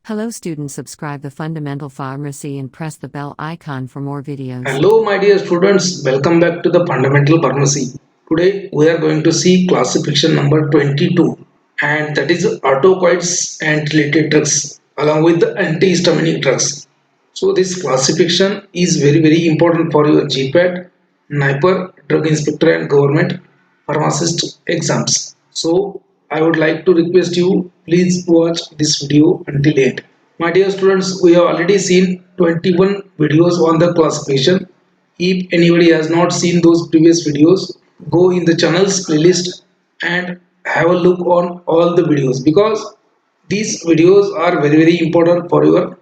Hello students, subscribe the Fundamental Pharmacy and press the bell icon for more videos. Hello my dear students, welcome back to the Fundamental Pharmacy. Today we are going to see classification number 22, and that is Autacoids and related drugs along with the antihistaminic drugs. So this classification is very important for your GPAT, Niper, Drug Inspector and Government Pharmacist exams. So I would like to request you, please watch this video until end. My dear students, we have already seen 21 videos on the classification. If anybody has not seen those previous videos, go in the channel's playlist and have a look on all the videos, because these videos are very important for your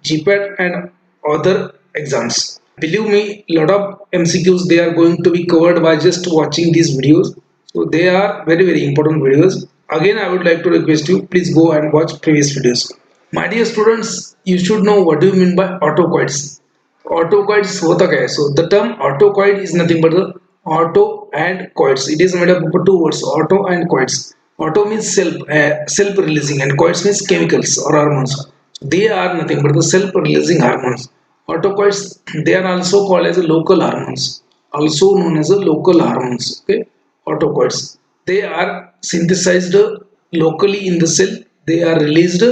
GPAT and other exams. Believe me, lot of MCQs they are going to be covered by just watching these videos. So they are very important videos. Again, I would like to request you, please go and watch previous videos. My dear students, you should know what do you mean by Autacoids. Autacoids होता क्या है? So the term autocoid is nothing but the auto and coids. It is made up of two words, auto and coids. Auto means self-releasing, and coids means chemicals or hormones. They are nothing but the self-releasing hormones. Autacoids, they are also called as local hormones, also known as local hormones. Okay, Autacoids. They are synthesized locally in the cell. They are released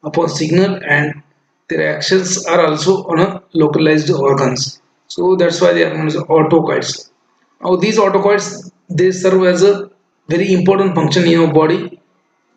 upon signal, and their actions are also on a localized organs. So that's why they are known as autocoids. Now these autocoids, they serve as a very important function in your body.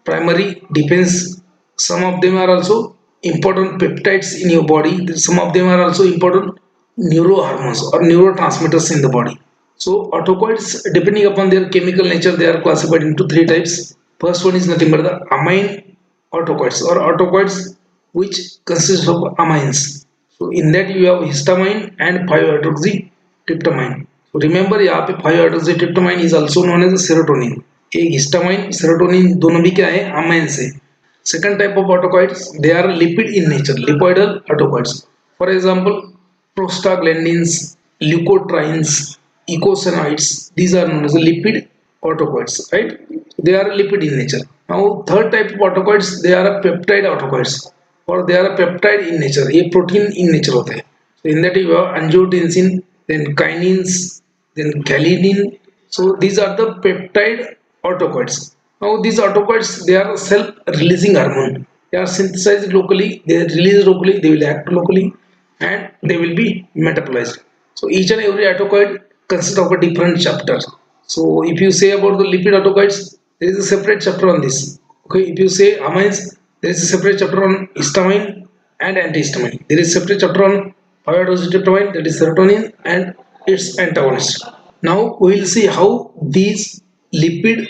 Primary defense. Some of them are also important peptides in your body. Some of them are also important neurohormones or neurotransmitters in the body. So autocoids, depending upon their chemical nature, they are classified into three types. First one is nothing but the amine autocoids or autocoids which consist of amines. So in that you have histamine and 5-hydroxytryptamine. So remember यहाँ पे 5-hydroxytryptamine is also known as serotonin. एक histamine serotonin दोनों भी क्या है, amines है. Second type of autocoids, they are lipid in nature, lipoidal autocoids. For example, prostaglandins, leukotrienes, eicosanoids. These are known as lipid autocoids, right? They are lipid in nature. Now third type of autocoids, they are a peptide autocoids, or they are a peptide in nature. ये protein in nature होते हैं. So in that you have angiotensin, then kinins, then ghalinin. So these are the peptide autocoids. Now these autocoids, they are self-releasing hormone. They are synthesized locally, they are released locally, they will act locally, and they will be metabolized. So each and every autocoid consists of a different chapter. So if you say about the lipid autocoids, there is a separate chapter on this. Okay, if you say amines, there is a separate chapter on histamine and antihistamine. There is a separate chapter on 5-hydroxytryptamine, that is serotonin, and its antagonist. Now we will see how these lipid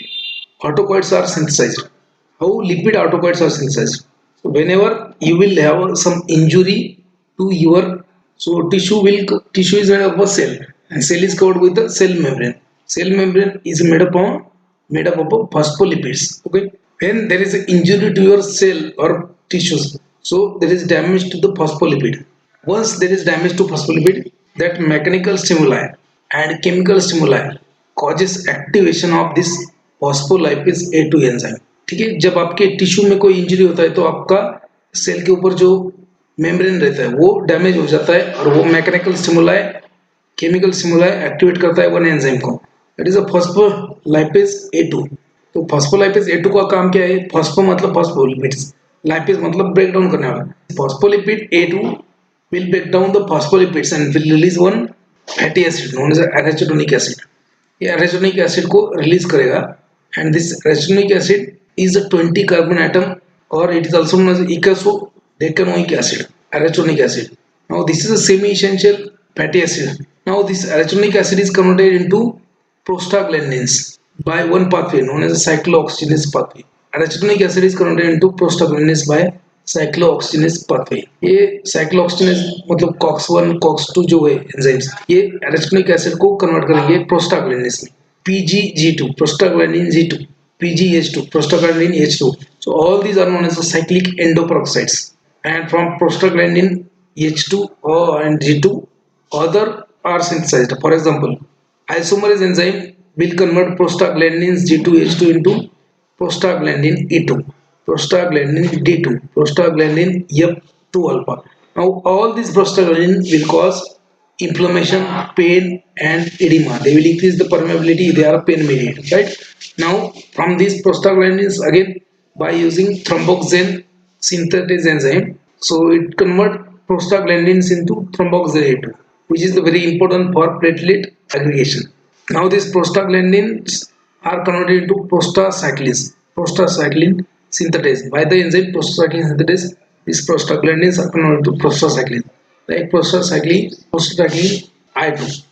autocoids are synthesized. How lipid autocoids are synthesized. So whenever you will have some injury to your, so tissue is made up of a cell, and cell is covered with the cell membrane. Cell membrane is made up of phospholipids. Okay, when there is an injury to your cell or tissues, so there is damage to the phospholipid. Once there is damage to phospholipid, that mechanical stimuli and chemical stimuli causes activation of this phospholipase A2 enzyme. ठीक है, जब आपके tissue में कोई injury होता है तो आपका सेल के ऊपर जो मेम्ब्रेन रहता है वो डैमेज हो जाता है, और वो mechanical stimuli chemical stimuli activate करता है वन एंजाइम को, that is a phospholipase A2. तो फॉस्फोलाइपेज A2 का काम क्या है? फॉस्फो मतलब फॉस्फोलिपिड्स, लाइपेज मतलब ब्रेक डाउन करने वाला. Phospholipid A2 will break down the phospholipids and will release one fatty acid known as arachidonic acid. ये arachidonic acid को रिलीज करेगा, and this arachidonic acid is a 20 carbon atom, or it is also known as eicosapentaenoic acid, arachidonic acid. Now this is a semi-essential fatty acid. Now this arachidonic acid is converted into prostaglandins by one pathway known as a cyclooxygenase pathway. Arachidonic acid is converted into prostaglandins by cyclooxygenase pathway. ये cyclooxygenase मतलब COX1 COX2 जो है enzymes, ये एराचिडोनिक acid को convert करेंगे prostaglandins में. PGG2 prostaglandin G2, PGH2 prostaglandin H2. So all these are known as the cyclic endoperoxides, and from prostaglandin H2 and G2 other are synthesized. For example, isomerase enzyme will convert prostaglandins G2H2 into prostaglandin E2. prostaglandin D2, prostaglandin F2 alpha. Now all these prostaglandin will cause inflammation, pain, and edema. They will increase the permeability. They are pain mediated, right? Now from these prostaglandins again by using thromboxane synthetase enzyme, so it convert prostaglandins into thromboxane, which is very important for platelet aggregation. Now these prostaglandins are converted into prostacyclin synthetase. By the enzyme prostacyclin synthetase, these prostaglandins are converted to prostacyclin, like prostacyclin I2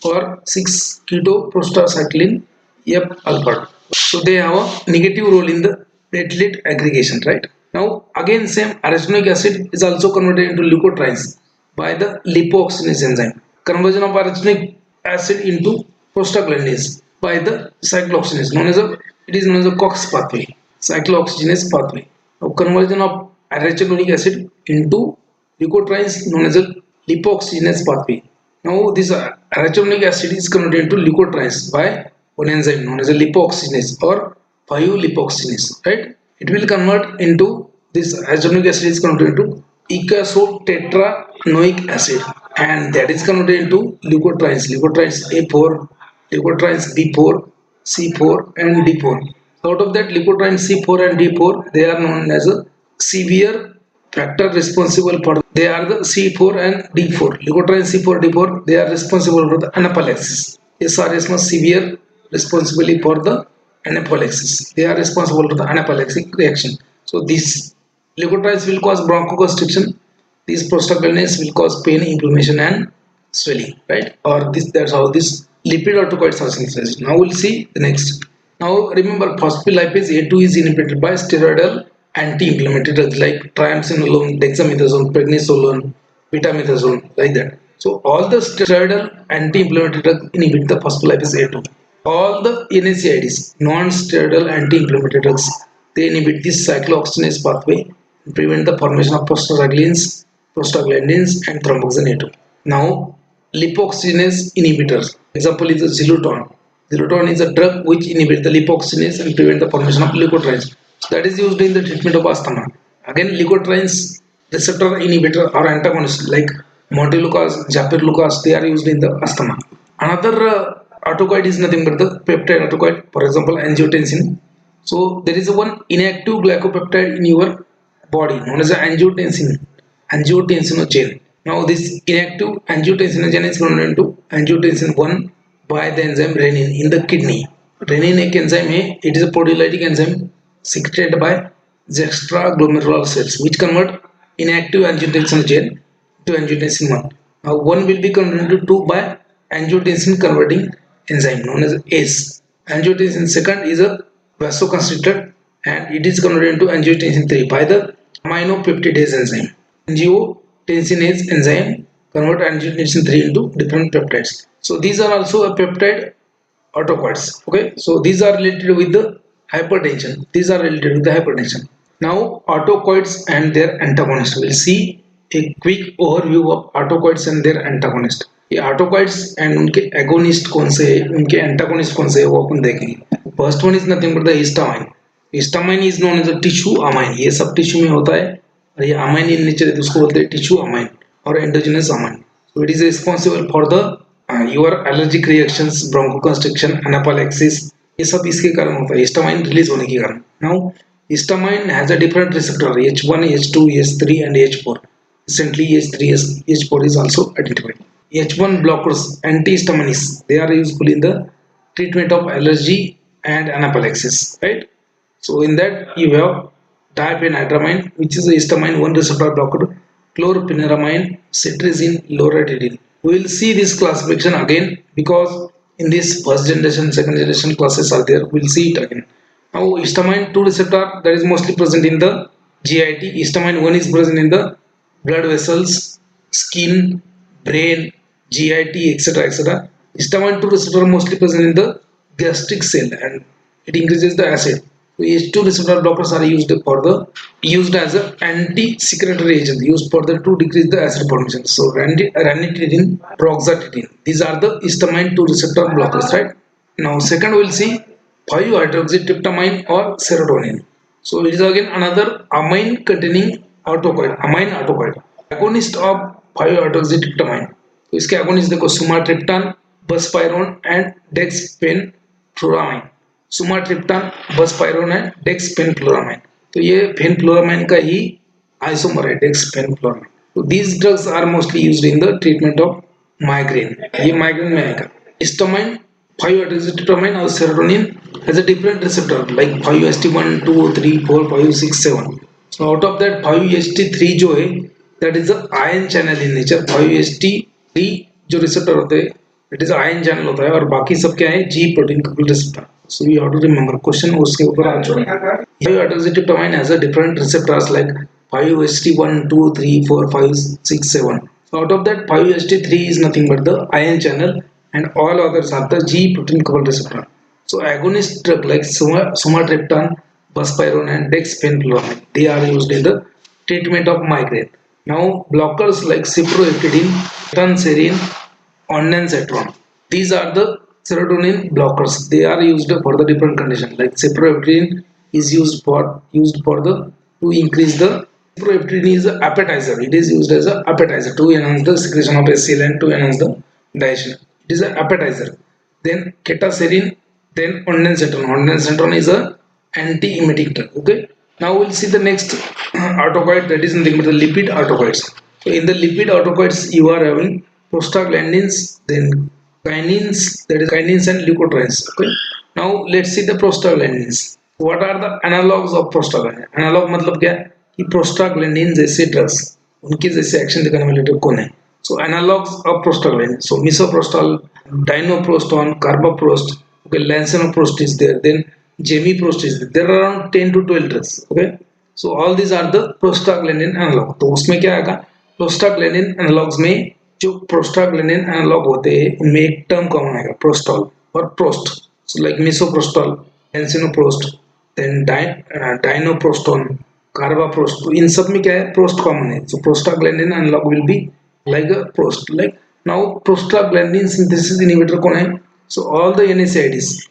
or 6-keto prostacyclin F alpha. So they have a negative role in the platelet aggregation, right? Now again same arachidonic acid is also converted into leukotrienes by the lipoxygenase enzyme. Conversion of arachidonic acid into prostaglandins by the cyclooxygenase it is known as a COX pathway, cyclooxygenase pathway. Now conversion of arachidonic acid into leukotrienes known as a lipoxygenase pathway. Now this arachidonic acid is converted into leukotrienes by one enzyme known as a lipoxygenase or 5-lipoxygenase, right? It will convert into this arachidonic acid is converted into icosapentaenoic acid, and that is converted into leukotrienes A4, leukotrienes B4, C4, and D4. Out of that leukotrienes C4 and D4, they are known as a severe factor responsible for, they are the C4 and D4. Leukotriene C4 D4, they are responsible for the anaphylaxis. SRS must severe responsibility for the anaphylaxis. They are responsible for the anaphylactic reaction. So these leukotrienes will cause bronchoconstriction. These prostaglandins will cause pain, inflammation, and swelling, right? Or this, that's how this lipid autocoids are synthesized. Now we'll see the next. Now remember, phospholipase A2 is inhibited by steroidal anti-inflammatory drugs like triamcinolone, dexamethasone, prednisolone, betamethasone, like that. So all the steroidal anti-inflammatory drugs inhibit the phospholipase A2. All the NSAIDs, non-steroidal anti-inflammatory drugs, they inhibit this cyclooxygenase pathway and prevent the formation of prostaglandins, and thromboxane A2. Now, lipoxygenase inhibitors. Example is the xylitol. Xylitol is a drug which inhibits the lipoxygenase and prevent the formation of leukotrienes. So that is used in the treatment of asthma. Again, leukotrienes receptor inhibitor or antagonist like montelukast, japirlukast, they are used in the asthma. Another autocoid is nothing but the peptide autocoid, for example, angiotensin. So there is one inactive glycopeptide in your body known as angiotensinogen. Now this inactive angiotensinogen is converted into angiotensin 1 by the enzyme renin in the kidney. Renin एक enzyme है, it is a proteolytic enzyme secreted by juxtaglomerular cells which convert inactive angiotensinogen to angiotensin 1. Now 1 will be converted to 2 by angiotensin converting enzyme known as ACE. Angiotensin second is a vasoconstrictor and it is converted into angiotensin 3 by the aminopeptidase enzyme. Angiotensinase enzyme convert angiotensin 3 into different peptides. So these are also a peptide autocoids. Okay, so these are related with the hypertension. Now autocoids and their antagonist. We'll see a quick overview of autocoids and their antagonist. ये ऑटोकॉइड्स and उनके agonist कौन से हैं, उनके antagonist कौन से हैं, वो अपन देखेंगे. First one is nothing but the histamine. Histamine is known as a tissue amine. ये सब टिश्यू में होता है और ये अमाइन इन नेचर है तो उसको बोलते हैं टिश्यू अमाइन और endogenous amine. So it is responsible for the your allergic reactions, bronchoconstriction, anaphylaxis, ये सब इसके कारण होता है हिस्टामाइन रिलीज होने के कारण. Now histamine has a different receptor H1, H2, H3 and H4. Recently H4 is also identified. H1 blockers, antihistamines, they are useful in the treatment of allergy and anaphylaxis, right? So in that you have diphenhydramine, which is a histamine 1 receptor blocker, chlorpheniramine, cetirizine, loratadine. We will see this classification again because in this first generation, second generation classes are there. We will see it again. Now histamine 2 receptor, that is mostly present in the GIT. Histamine 1 is present in the blood vessels, skin, brain, GIT, etc. etc. Histamine 2 receptor mostly present in the gastric cell and it increases the acid. So H2 receptor blockers are used as an anti-secretory agent, used for to decrease the acid formation. So ranitidine, roxatidine, these are the histamine 2 receptor blockers, right? Now second we will see 5-hydroxytryptamine or serotonin. So it is again another amine containing autocoid, amine autocoid, agonist of 5-hydroxytryptamine. तो इसके agonist देखो sumatriptan, buspirone and dexpenfluramine. sumatriptan, buspirone and dexpenfluramine. तो ये फेनफ्लोरामाइन का ही isomer है डेक्सपेनफ्लोरामाइन. तो these drugs are mostly used in the treatment of migraine. ये migraine में आएगा. Histamine, 5-hydroxytryptamine और serotonin has a different receptor like 5-HT1, 2, 3, 4, 5, 6, 7. So out of that 5-HT3 जो है that is the ion channel in nature. 5-HT3 जो receptor होते हैं it is ion channel होता है और बाकी सब क्या है G protein coupled receptor. So we have to remember question उसके ऊपर आ चुका है. 5-hydroxytryptamine has a different receptors like 5-HT1, 2, 3, 4, 5, 6, 7. So out of that 5-HT3 is nothing but the ion channel and all others are the G protein coupled receptor. So agonist drug like sumatriptan, buspirone and dexpenfluramine, they are used in the treatment of migraine. Now blockers like ciproheptadine, tanserine, ondansetron, these are the serotonin blockers. They are used for the different conditions. Like ciproheptadine is used for the to increase the ciproheptadine is an appetizer. It is used as an appetizer to enhance the secretion of HCl and to enhance the digestion. It is an appetizer. Then ketaserine, then ondansetron. Ondansetron is a anti-emetic drug. Okay. Now we'll see the next autocoid, that is nothing but the lipid autocoids. So in the lipid autocoids you are having prostaglandins, then kinins, that is kinins and leukotrienes. Okay. Now let's see the prostaglandins. What are the analogs of prostaglandin? Analog मतलब क्या है कि prostaglandin जैसे drugs उनके जैसे action दिखाने वाले drug कौन है? So analogs of prostaglandin. So misoprostol, dinoprostone, carbaprost, okay, lansinoprost is there. Then gemiprost is there. There are around 10 to 12 drugs. Okay. So all these are the prostaglandin analog. तो उसमें क्या आएगा? Prostaglandin analogs में जो prostaglandin analog होते हैं उनमें एक term कॉमन आएगा prostol और prost. So like misoprostol, lansinoprost, then dinoprostone, carbaprost. तो इन सब में क्या है? Prost कॉमन है. So prostaglandin analog will be like a prost. Like now prostaglandin synthesis inhibitor कौन है? So all the NSAIDs,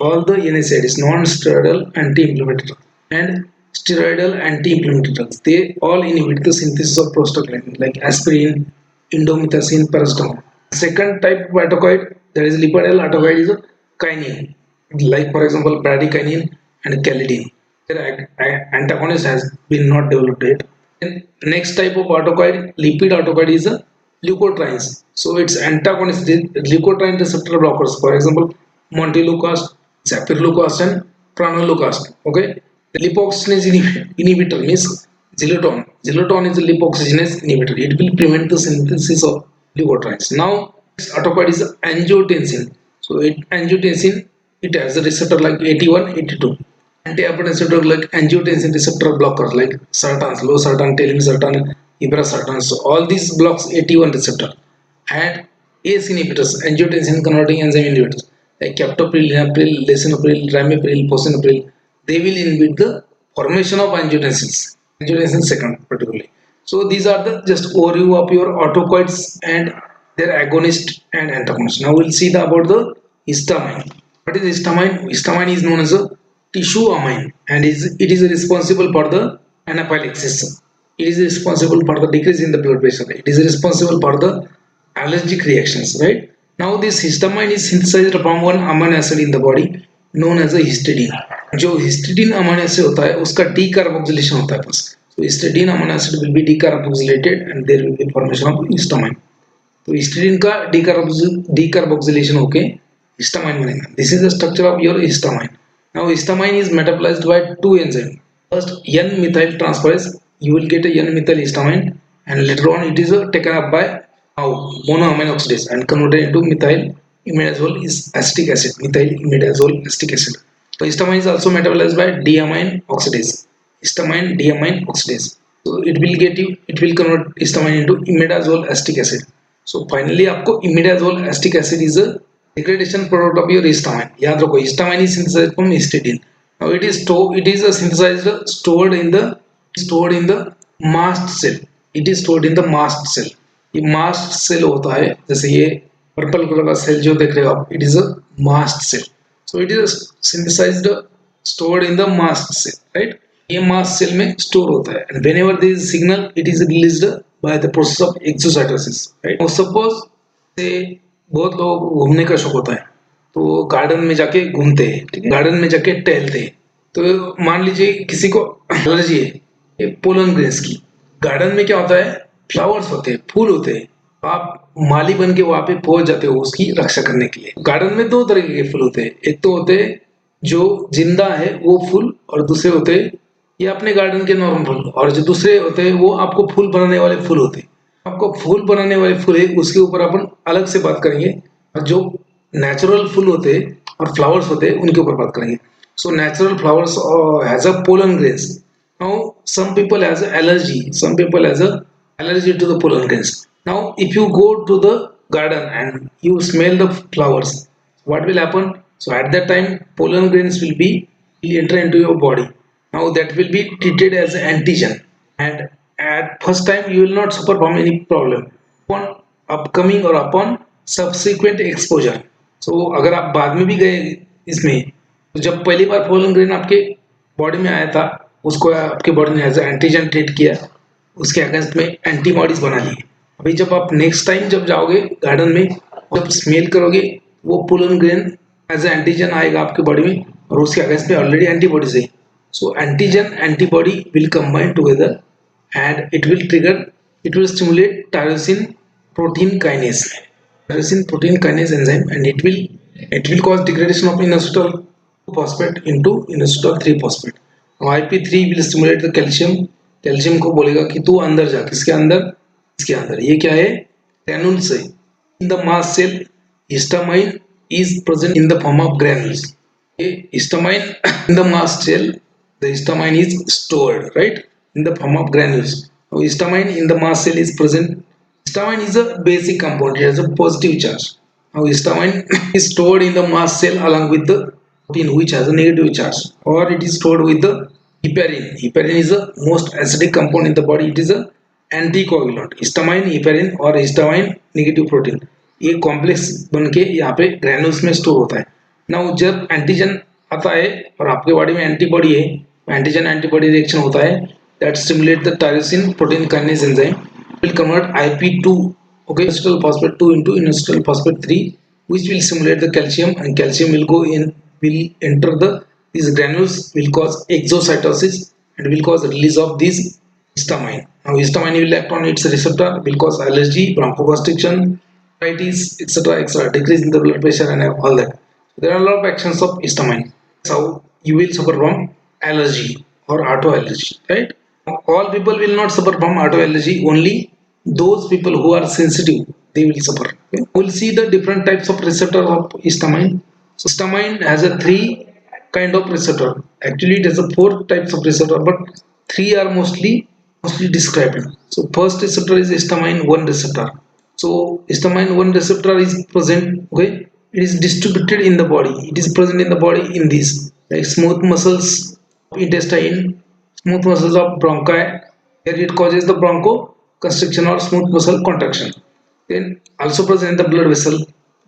non-steroidal anti-inflammatory and steroidal anti-inflammatory drugs, they all inhibit the synthesis of prostaglandin like aspirin, indomethacin, paracetamol. Second type of autocoid, that is lipid autocoid, is a kinin, like for example bradykinin and calidin. Their antagonist has been not developed yet. And next type of autocoid, lipid autocoid, is a leukotrienes. So its antagonist is leukotriene receptor blockers. For example, montelukast, zapirlukast, and pranolukast. Okay, the lipoxygenase inhibitor means Ziloton. Ziloton is a lipoxygenase inhibitor. It will prevent the synthesis of leukotrienes. Now, this autocoid is angiotensin. So angiotensin, it has a receptor like 81, 82. Anti-hypertensive drug like angiotensin receptor blockers like sartans, losartan, telmisartan, ibrasartan. So all these blocks 81 receptor. And ACE inhibitors, angiotensin converting enzyme inhibitors like captopril, linaprazil, lisinopril, ramipril, posinopril, they will inhibit the formation of angiotensins. Angiotensin second particularly. So these are the just overview of your autocoids and their agonist and antagonist. Now we'll see about the histamine. What is histamine? Histamine is known as a tissue amine and it is responsible for the anaphylaxis. It is responsible for the decrease in the blood pressure. It is responsible for the allergic reactions, right? Now this histamine is synthesized from one amino acid in the body known as a histidine. जो histidine amino acid होता है उसका decarboxylation होता है बस. So histidine amino acid will be decarboxylated and there will be formation of histamine. तो histidine का decarboxylation होके histamine बनेगा. This is the structure of your histamine. Now histamine is metabolized by two enzymes. First N-methyl transferase, you will get a N-methyl histamine and later on it is taken up by monoamine oxidase and converted into methyl imidazole acetic acid. Methyl imidazole acetic acid. So histamine is also metabolized by diamine oxidase. Histamine diamine oxidase. So it will convert histamine into imidazole acetic acid. So finally आपको imidazole acetic acid is a degradation product of your histamine. याद रखो histamine is synthesized from histidine. Now it is synthesized stored in the mast cell. It is stored in the mast cell. ये mast cell होता है जैसे ये purple colour का cell जो देख रहे हो आप, it is a mast cell. So it is synthesized stored in the mast cell, right? ये मास सेल में स्टोर होता है and whenever there is a signal it is released by the process of exocytosis, right? Now suppose से बहुत लोग घूमने का शौक होता है तो गार्डन में जाके घूमते हैं, ठीक है, गार्डन में जाके टहलते हैं। तो मान लीजिए किसी को एलर्जी है पोलन ग्रेन्स की। गार्डन में क्या होता है, फ्लावर्स होते हैं, फूल होते हैं, आप माली बन के वहां पे पहुंच जाते हो उसकी रक्षा करने के लिए। गार्डन में दो तरह के फूल होते हैं, एक तो होते हैं जो जिंदा है वो फूल, और दूसरे होते हैं ये अपने गार्डन के नॉर्मल फूल, और जो दूसरे होते हैं वो आपको फूल बनाने वाले फूल होते हैं। आपको फूल बनाने वाले फूल है उसके ऊपर अपन अलग से बात करेंगे, और जो नेचुरल फूल होते हैं और फ्लावर्स होते हैं उनके ऊपर बात करेंगे। So natural flowers has a pollen grains. Now some people has allergy, some people has a allergy to the pollen grains. Now, if you go to the garden and you smell the flowers, what will happen? So at that time, pollen grains will enter into your body. Now that will be treated as an antigen, and at first time you will not suffer from any problem. Upon upcoming or upon subsequent exposure. So अगर आप बाद में भी गए इसमें, तो जब पहली बार pollen grain आपके बॉडी में आया था उसको आपके बॉडी ने एज एंटीजन ट्रीट किया, उसके अगेंस्ट में एंटीबॉडीज बना लिए। अभी जब आप नेक्स्ट टाइम जब जाओगे गार्डन में, जब स्मेल करोगे वो pollen grain as a antigen आएगा आपके बॉडी में, और उसके अगेंस्ट में ऑलरेडी एंटीबॉडीज है। So antigen antibody will combine together and it will stimulate tyrosine protein kinase, tyrosine protein kinase enzyme, and it will cause degradation of inositol phosphate into inositol 3 phosphate. IP3 will stimulate the calcium. Calcium को बोलेगा कि तू अंदर जा, किसके अंदर, इसके अंदर। ये क्या है, ग्रैनुल्स है। In the mast cell histamine is present in the form of granules. ये histamine in the mast cell, the histamine is stored right in the form of granules. Histamine in the mast cell is present. Histamine is a basic compound, it has a positive charge. Now histamine is stored in the mast cell along with the protein which has a negative charge, or it is stored with the heparin. Heparin is the most acidic compound in the body. It is a anticoagulant. Histamine, heparin और histamine negative protein ये complex बन के यहाँ पे granules में store होता है। Now जब एंटीजन आता है और आपके बॉडी में एंटीबॉडी है, एंटीजन एंटीबॉडी रिएक्शन होता है, that stimulate the tyrosine protein kinase enzyme will convert IP2, okay, inositol phosphate 2 into inositol phosphate 3, which will stimulate the calcium, and calcium will enter these granules, will cause exocytosis and will cause release of this histamine. Now histamine will act on its receptor, will cause allergy, bronchoconstriction, arthritis, etc., decrease in the blood pressure and all that. There are a lot of actions of histamine. That's how you will suffer from allergy or autoallergy, right? All people will not suffer from autoallergy, only those people who are sensitive, they will suffer. Okay? We'll see the different types of receptor of histamine. So histamine has a 3 kind of receptor. Actually it has a 4 types of receptor, but 3 are mostly described. So first receptor is histamine 1 receptor. So histamine 1 receptor is present, okay, it is distributed in the body, it is present in the body in these like smooth muscles of intestine, smooth muscles of bronchi, where it causes the bronchoconstriction or smooth muscle contraction. Then also present in the blood vessel.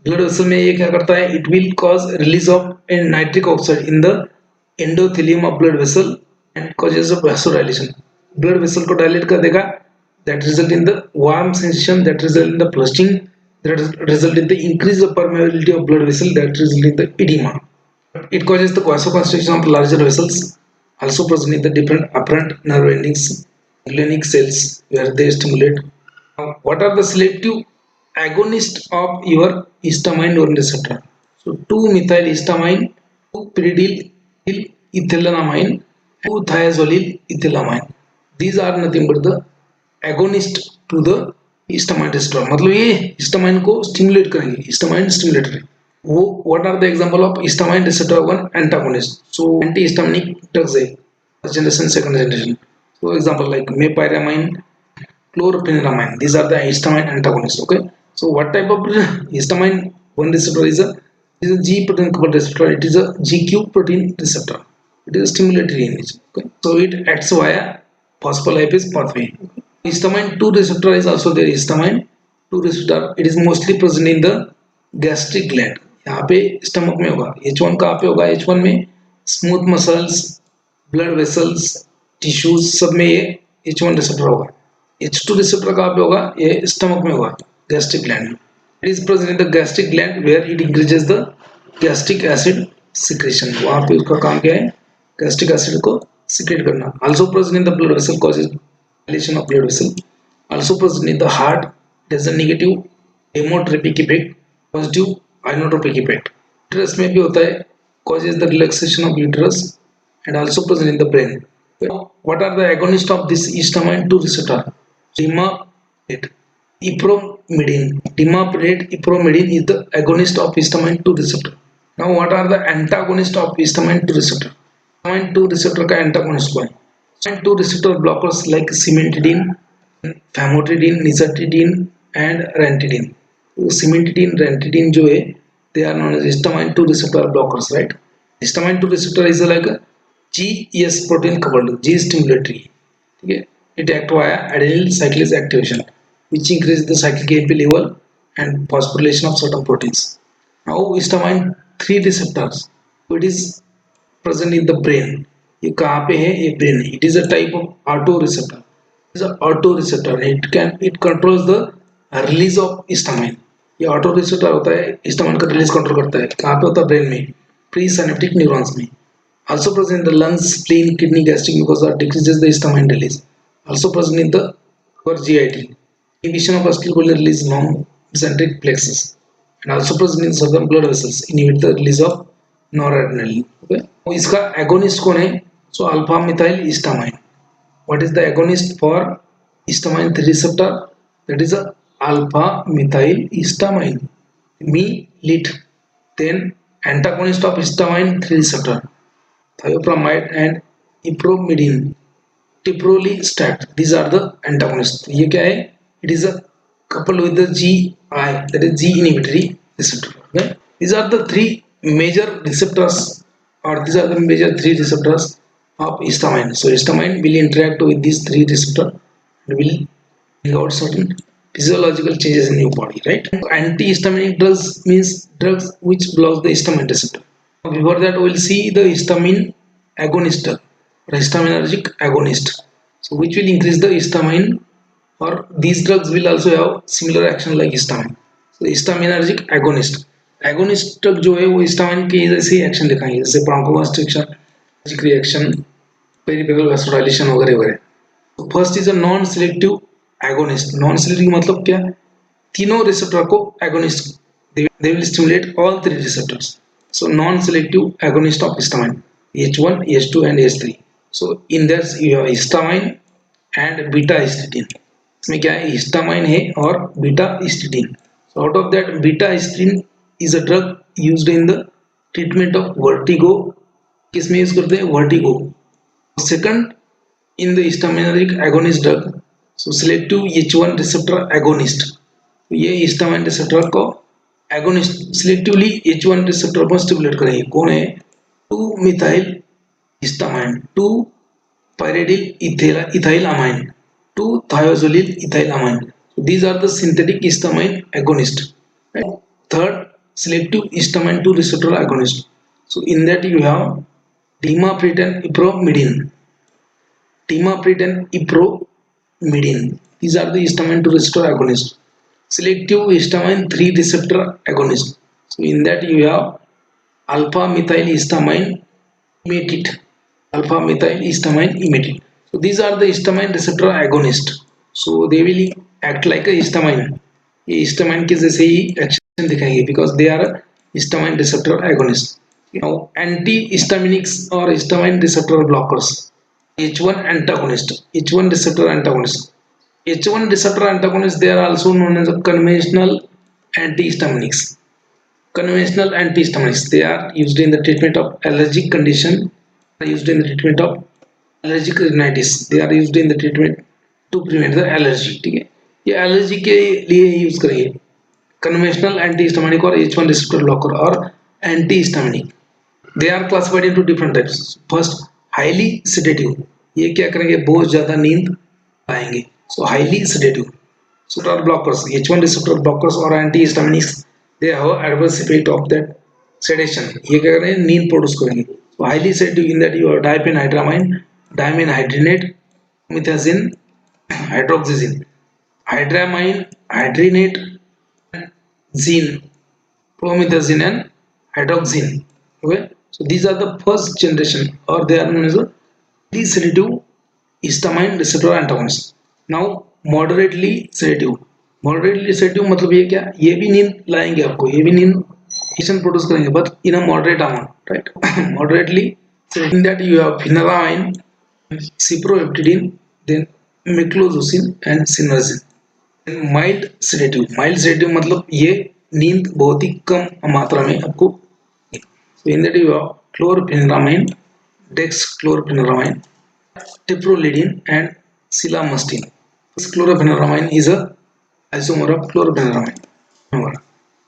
Blood vessel में ये क्या करता है, it will cause release of nitric oxide in the endothelium of blood vessel and causes a vasodilation. Blood vessel को dilate कर देगा, that result in the warm sensation, that result in the flushing, that result in the increase of permeability of blood vessel, that result in the edema. It causes the vasoconstriction of larger vessels. Also present in the different apparent nerve endings, ganglionic cells, where they stimulate. Now, what are the selective agonists of your histamine 1 receptor? So 2-methyl histamine, 2-pyridyl ethylamine, 2-thiazolyl ethylamine. These are nothing but the agonist to the histamine receptor. मतलब ये histamine को stimulate करेंगे, histamine stimulator है। वो what are the example of histamine receptor 1 antagonist? So antihistaminic drugs है, first generation, second generation. So example like mepyramine, chlorpheniramine. These are the histamine antagonists. Okay. So what type of histamine 1 receptor is a G protein coupled receptor. It is a GQ protein receptor. It is a stimulatory in nature. Okay. So it acts via phospholipase pathway. Okay. Histamine 2 receptor is also there. Histamine 2 receptor. It is mostly present in the gastric gland. यहाँ पे stomach में होगा, H1 कहाँ पे होगा, H1 में smooth muscles, blood vessels tissues सब में ये H1 रिसेप्टर होगा. H2 रिसेप्टर कहाँ पे होगा? ये स्टमक में होगा, गैस्ट्रिक ग्लैंड में. It is present in the gastric gland where it increases the gastric acid secretion. वहाँ पे उसका काम क्या है? Gastric acid को secrete करना. Also present in the blood vessel causes dilation of blood vessel. Also present in the heart, it has a negative hemotropic effect, positive inotropic effect. Uterus में भी होता है, causes the relaxation of uterus, and also present in the brain. What are the agonists of this histamine 2 receptor? Dimaprate, ipромedin. Dimaprate, ipромedin is the agonist of histamine 2 receptor. Now, what are the antagonists of histamine 2 receptor? Histamine 2 receptor का antagonist कौन है? Histamine 2 receptor blockers like cimetidine, famotidine, nizatidine, and ranitidine. Cimetidine, ranitidine जो है, they are known as histamine 2 receptor blockers, right? Histamine 2 receptor is like a GS protein coupled, G stimulatory. Okay? It acts via adenyl cyclase activation, which increases the cyclic AMP level and phosphorylation of certain proteins. Now, histamine 3 receptors, so it is present in the brain. ये कहाँ पे है? ये brain. It is a type of autoreceptor. It is an autoreceptor. It controls the release of histamine. ये autoreceptor होता है, histamine का release control करता है. कहाँ पे होता है? Brain में, presynaptic neurons में. Also present in the lungs, spleen, kidney, gastric mucosa, decreases the histamine release. Also present in the GIT, inhibition of acetylcholine release along eccentric plexus, and also present in certain blood vessels, inhibit the release of noradrenaline. Okay, तो इसका agonist कौन है? So alpha methyl histamine. What is the agonist for histamine 3 receptor? That is a alpha methyl histamine. Me-lit. Then antagonist of histamine 3 receptor, thiopramide and ipромedin, tiprolestat. These are the antagonists. ये क्या है? It is a coupled with the GI, that is G inhibitory receptor. Okay? These are the three major receptors, or these are the major three receptors of histamine. So histamine will interact with these three receptors and will bring out certain physiological changes in your body, right? Antihistaminic drugs means drugs which blocks the histamine receptor. Before that, we will see the histamine agonist or histaminergic agonist. So, which will increase the histamine, or these drugs will also have similar action like histamine. So, histaminergic agonist. Agonist drug जो है वो histamine के जैसे action दिखाएंगे, जैसे bronchoconstriction, allergic reaction, peripheral vasodilation वगैरह वगैरह. So, first is a non-selective agonist. Non-selective मतलब क्या? तीनों रिसेप्टर को agonist. They will stimulate all three receptors. So non-selective agonist of histamine, H1, H2 and H3. So in that you have histamine and beta histidine. इसमें क्या है? Histamine है और beta histidine. So out of that, beta histidine is a drug used in the treatment of vertigo. किसमें use करते हैं? Vertigo. Second, in the histaminergic agonist drug, so selective H1 receptor agonist. ये histamine receptor को agonist selectively H1 receptor पर stimulate करेंगे. कौन है? 2-methyl histamine, 2-pyridyl ethylamine, 2-thiazolyl ethylamine. So these are the synthetic histamine agonist. Right? Third, selective histamine 2 receptor agonist. So in that you have dimaprate and ipромedin. Dimaprate and ipромedin. These are the histamine 2 receptor agonists. Selective histamine 3 receptor agonist. So in that you have alpha methyl histamine imitate. Alpha methyl histamine imitate. So these are the histamine receptor agonist. So they will act like a histamine. ये histamine के जैसे ही action दिखाएंगे because they are histamine receptor agonist. Now antihistaminics or histamine receptor blockers. H1 antagonist. H1 receptor antagonist. H1 receptor antagonists, they are also known as conventional antihistaminics. Conventional antihistaminics, they are used in the treatment of allergic condition, they are used in the treatment of allergic rhinitis, they are used in the treatment to prevent the allergy. ठीक है, ये allergy के लिए use करेंगे conventional antihistaminic और H1 receptor blocker और antihistaminic. They are classified into different types. First, highly sedative. ये क्या करेंगे? बहुत ज़्यादा नींद आएंगे. So highly sedative. So blockers, H1 receptor blockers or antihistaminics, they have adverse effect of that sedation. ये क्या करेंगे? नींद प्रोड्यूस करेंगे. So highly sedative, in that you have diphenhydramine diamine hydrinate, promethazine, hydroxyzine, hydramine hydrinate, zine, promethazine and hydroxyzine. Okay, so these are the first generation, or they are known as a sedative histamine receptor antagonists. Now moderately sedative, moderately sedative मतलब ये क्या, ये भी नींद लाएंगे आपको, ये भी नींद histamine प्रोड्यूस करेंगे, but in a moderate amount, right? Moderately sedative, in that you have phenylamine, cyproheptadine, then meclozocin and cinnarizine. Mild sedative मतलब ये नींद बहुत ही कम मात्रा में आपको, so in that you have chlorpheniramine, dexchlorpheniramine, teprolidine and silamustine. This chlorpheniramine is a isomer of chlorpheniramine.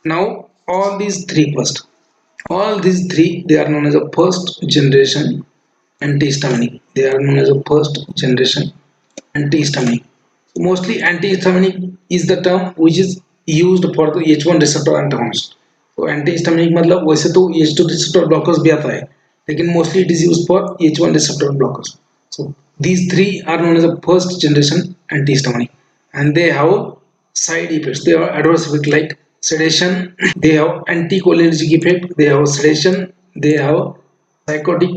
Now all these three they are known as a first generation antihistaminic. They are known as a first generation antihistaminic. Mostly antihistaminic is the term which is used for the H1 receptor antagonist. तो antihistaminic मतलब वैसे तो H2 receptor blockers भी आता है, लेकिन mostly it is used for H1 receptor blockers. So these three are known as the first generation antihistaminic, and they have side effects. They have adverse effects like sedation. They have anticholinergic effect. They have sedation. They have psychotic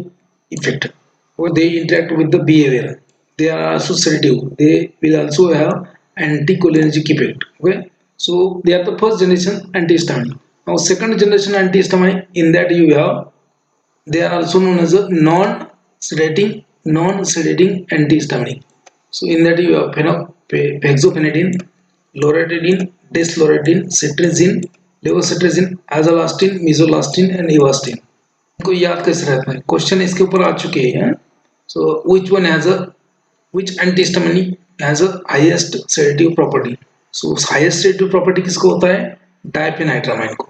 effect. Or they interact with the behavior. They are also sedative. They will also have anticholinergic effect. Okay, so they are the first generation antihistaminic. Now second generation antihistaminic, in that you have, they are also known as a non-sedating antihistaminic. So in that you have fexofenadine, loratadine, desloratadine, cetirizine, levocetirizine, azelastine, mesolastine and avastin. इनको याद कैसे रहता है, question इसके ऊपर आ चुके हैं. So which antihistaminic has a highest sedative property? So highest sedative property किसको होता है, डायफेनाइट्रामाइन को.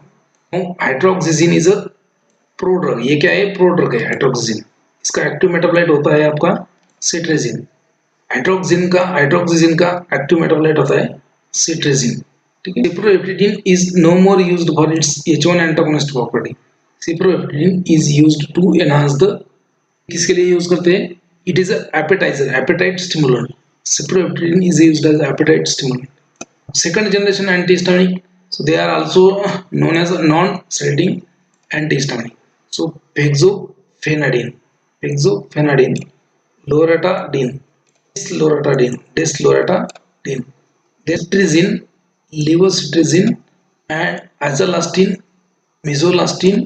हाइड्रोक्सिजिन इज अ प्रोड्रग. ये क्या है, प्रोड्रग है हाइड्रोक्सिजिन. इसका एक्टिव मेटाबोलाइट होता है आपका सिट्रेजिन. हाइड्रोक्सिजिन का एक्टिव मेटाबोलाइट होता है सिट्रेजिन. ठीक है. Cyproheptadine is no more used for its H1 antagonist property. Cyproheptadine is used to enhance the, किसके लिए यूज करते हैं, it is appetizer, appetite stimulant. Cyproheptadine is used as appetite stimulant. Second generation antihistaminic, so they are also known as a non-sedating antihistaminic. So fexofenadine, loratadine, desloratadine, cetirizine, levocetirizine and azelastine, mesolastine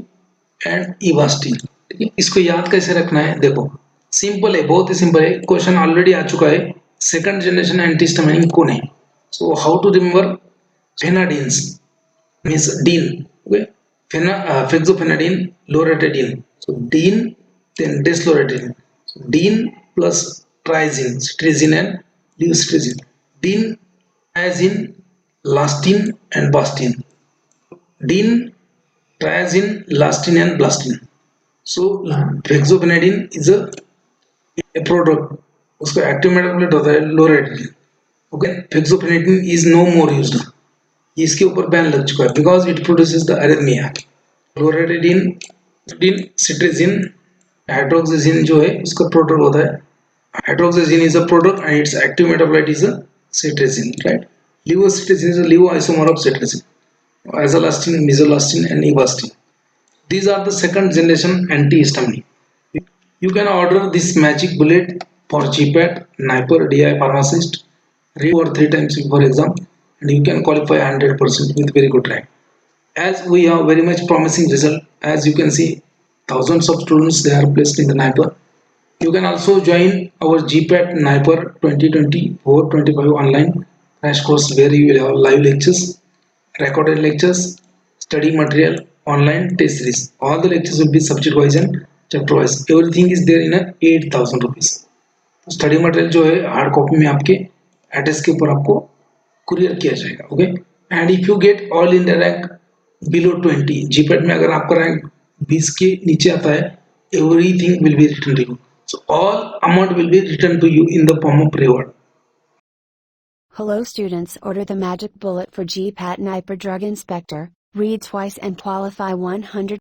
and avastin. ठीक है. इसको याद कैसे रखना है, देखो simple है, बहुत ही सिंपल है. क्वेश्चन ऑलरेडी आ चुका है, सेकंड जनरेशन एंटीहिस्टामिनिक कौन है. So how to remember phenadines means dean. Okay, fexofenadine, loratadine. So dean, then desloratadine. So dean plus triazine, cetirizine and levocetirizine. Dean, triazine, lastine and bastine. Dean, triazine, lastine and blastine. So fexofenadine is a prodrug. उसका active metabolite होता है लोरेटाडीन. Okay, fexofenadine is no more used. इसके ऊपर ban लग चुका है because it produces the arrhythmia. लोरेटाडीन, सिट्रेजिन, हाइड्रोक्सिजिन जो है उसका प्रोडक्ट होता है. हाइड्रोक्सिजिन is a product and its active metabolite is a cetirizine, right? Levocetirizine is a levo isomer of cetirizine. Azelastine, mesolastine and avastin. These are the second generation antihistaminic. You can order this magic bullet for GPAT Niper DI Pharmacist. Read over 3 times before exam and you can qualify 100% with very good rank. As we have very much promising result, as you can see, thousands of students they are placed in the Niper. You can also join our GPAT Niper 2024-25 online crash course where you will have live lectures, recorded lectures, study material, online test series. All the lectures will be subject wise and chapter wise. Everything is there in a 8,000 rupees. Study material जो है hard copy में आपके address के ऊपर आपको courier किया जाएगा. Okay, and if you get all India rank below 20, GPAT में अगर आपका रैंक 20 के नीचे आता है, everything will be return to you. So all amount will be return to you in the form of reward. Hello students, order the magic bullet for GPAT Niper Drug Inspector. Read twice and qualify 100%